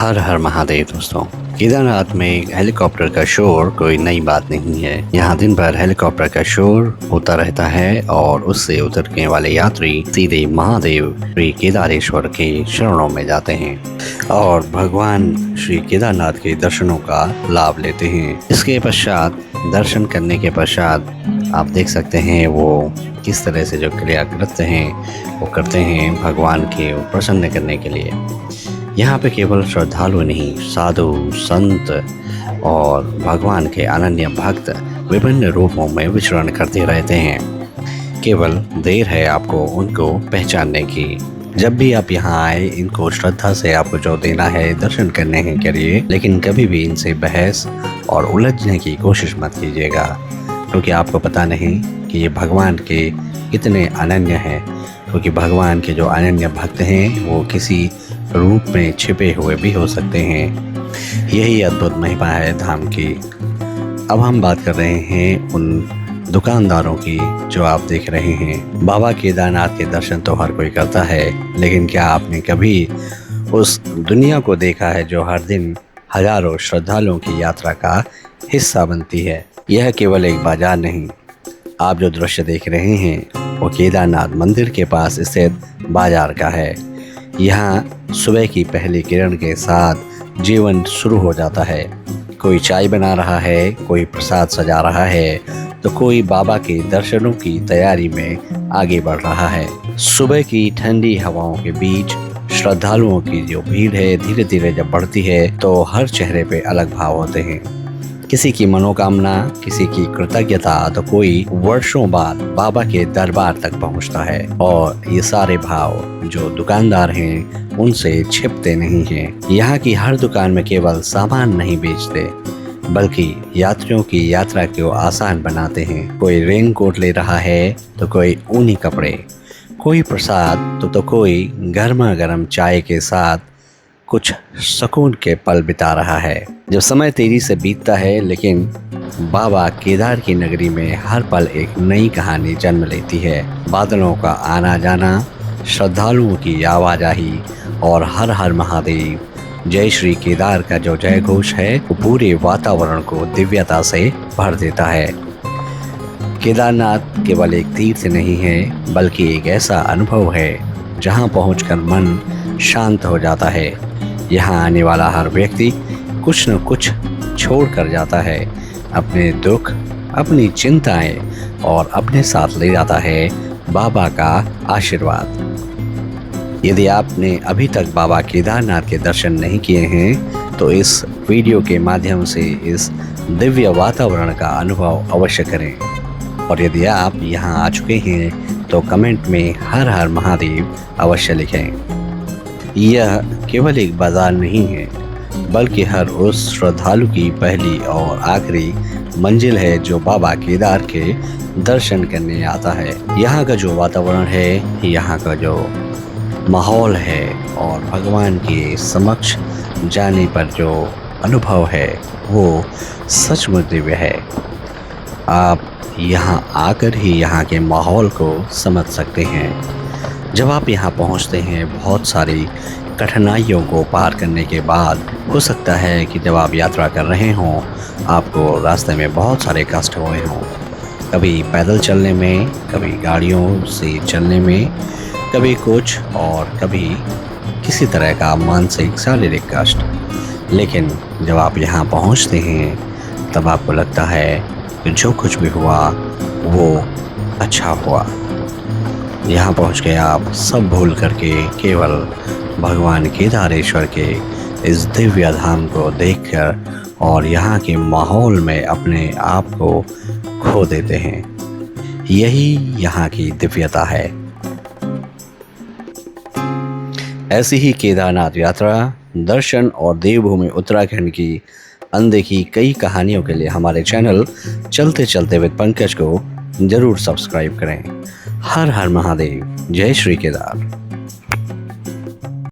हर हर महादेव दोस्तों। केदारनाथ में हेलीकॉप्टर का शोर कोई नई बात नहीं है। यहाँ दिन भर हेलीकॉप्टर का शोर होता रहता है और उससे उतरने वाले यात्री सीधे महादेव श्री केदारेश्वर के शरणों में जाते हैं और भगवान श्री केदारनाथ के दर्शनों का लाभ लेते हैं। इसके पश्चात दर्शन करने के पश्चात आप देख सकते हैं वो किस तरह से जो क्रिया करते हैं वो करते हैं भगवान के प्रसन्न करने के लिए। यहाँ पे केवल श्रद्धालु नहीं, साधु संत और भगवान के अनन्य भक्त विभिन्न रूपों में विचरण करते रहते हैं। केवल देर है आपको उनको पहचानने की। जब भी आप यहाँ आए, इनको श्रद्धा से आपको जो देना है दर्शन करने के लिए, लेकिन कभी भी इनसे बहस और उलझने की कोशिश मत कीजिएगा, क्योंकि आपको पता नहीं कि ये भगवान के कितने अनन्य हैं। क्योंकि भगवान के जो अनन्य भक्त हैं वो किसी रूप में छिपे हुए भी हो सकते हैं। यही अद्भुत महिमा है धाम की। अब हम बात कर रहे हैं उन दुकानदारों की जो आप देख रहे हैं। बाबा केदारनाथ के दर्शन तो हर कोई करता है, लेकिन क्या आपने कभी उस दुनिया को देखा है जो हर दिन हजारों श्रद्धालुओं की यात्रा का हिस्सा बनती है। यह केवल एक बाजार नहीं, आप जो दृश्य देख रहे हैं वो केदारनाथ मंदिर के पास स्थित बाजार का है। यहाँ सुबह की पहली किरण के साथ जीवन शुरू हो जाता है। कोई चाय बना रहा है, कोई प्रसाद सजा रहा है, तो कोई बाबा के दर्शनों की तैयारी में आगे बढ़ रहा है। सुबह की ठंडी हवाओं के बीच श्रद्धालुओं की जो भीड़ है धीरे धीरे जब बढ़ती है तो हर चेहरे पे अलग भाव होते हैं। किसी की मनोकामना, किसी की कृतज्ञता, तो कोई वर्षों बाद बाबा के दरबार तक पहुंचता है। और ये सारे भाव जो दुकानदार हैं उनसे छिपते नहीं हैं। यहाँ की हर दुकान में केवल सामान नहीं बेचते, बल्कि यात्रियों की यात्रा को आसान बनाते हैं। कोई रेन कोट ले रहा है तो कोई ऊनी कपड़े, कोई प्रसाद तो कोई गर्मा गर्म चाय के साथ कुछ सुकून के पल बिता रहा है। जब समय तेजी से बीतता है, लेकिन बाबा केदार की नगरी में हर पल एक नई कहानी जन्म लेती है। बादलों का आना जाना, श्रद्धालुओं की आवाजाही और हर हर महादेव, जय श्री केदार का जो जय घोष है वो पूरे वातावरण को दिव्यता से भर देता है। केदारनाथ केवल एक तीर्थ नहीं है, बल्कि एक ऐसा अनुभव है जहाँ पहुंचकर मन शांत हो जाता है। यहाँ आने वाला हर व्यक्ति कुछ न कुछ छोड़ कर जाता है। अपने दुख, अपनी चिंताएं और अपने साथ ले जाता है बाबा का आशीर्वाद। यदि आपने अभी तक बाबा केदारनाथ के दर्शन नहीं किए हैं तो इस वीडियो के माध्यम से इस दिव्य वातावरण का अनुभव अवश्य करें। और यदि आप यहाँ आ चुके हैं तो कमेंट में हर हर महादेव अवश्य लिखें। यह केवल एक बाजार नहीं है, बल्कि हर उस श्रद्धालु की पहली और आखिरी मंजिल है जो बाबा केदार के दर्शन करने आता है। यहाँ का जो वातावरण है, यहाँ का जो माहौल है और भगवान के समक्ष जाने पर जो अनुभव है वो सचमुच दिव्य है। आप यहाँ आकर ही यहाँ के माहौल को समझ सकते हैं। जब आप यहाँ पहुँचते हैं, बहुत सारी कठिनाइयों को पार करने के बाद हो सकता है कि जब आप यात्रा कर रहे हों आपको रास्ते में बहुत सारे कष्ट हुए हों। कभी पैदल चलने में, कभी गाड़ियों से चलने में, कभी कुछ और कभी किसी तरह का मानसिक शारीरिक कष्ट। लेकिन जब आप यहाँ पहुँचते हैं तब आपको लगता है कि जो कुछ भी हुआ वो अच्छा हुआ। यहाँ पहुँच के आप सब भूल करके केवल भगवान केदारेश्वर के इस दिव्य धाम को देखकर और यहाँ के माहौल में अपने आप को खो देते हैं। यही यहाँ की दिव्यता है। ऐसी ही केदारनाथ यात्रा, दर्शन और देवभूमि उत्तराखंड की अनदेखी कई कहानियों के लिए हमारे चैनल चलते चलते विद पंकज को जरूर सब्सक्राइब करें। हर हर महादेव, जय श्री केदार।